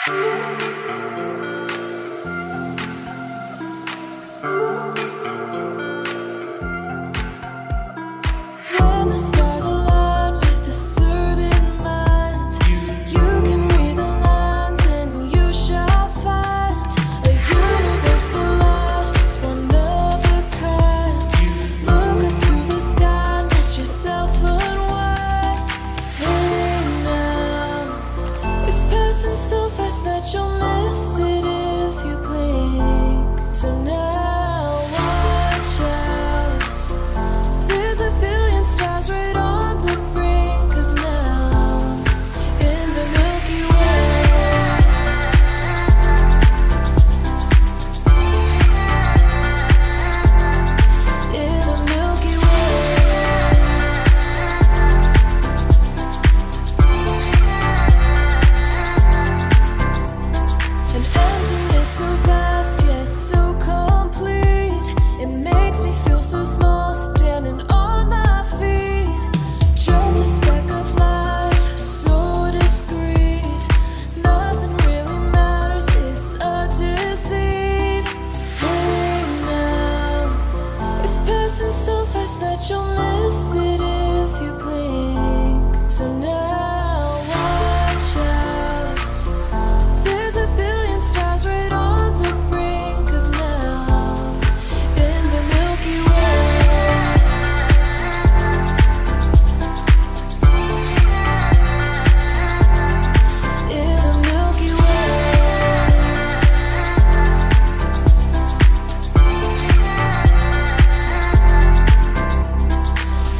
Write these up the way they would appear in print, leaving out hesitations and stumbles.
When the stars align with a certain mind, you can read the lines and you shall find a universal love, just one of a kind. Look up to the sky, let yourself unwind. Hey now, it's passing so fast that you'll miss it if you blink. So now watch out. There's a billion stars right on the brink of now in the Milky Way. In the Milky Way. An emptiness so vast yet so complete. It makes me feel so small standing on my feet. Just a speck of life, so discreet. Nothing really matters, it's a deceit. Hey now, it's passing so fast that you'll miss it if you blink. So now watch out. There's a billion stars right on the brink of now in the Milky Way. In the Milky Way.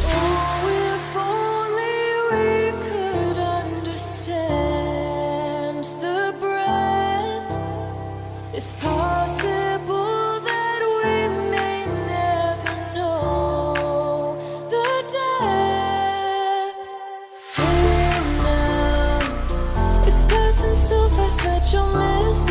Oh, if only we could understand the breath. It's possible that we may never know the depth. Hey now, it's passing so fast that you'll miss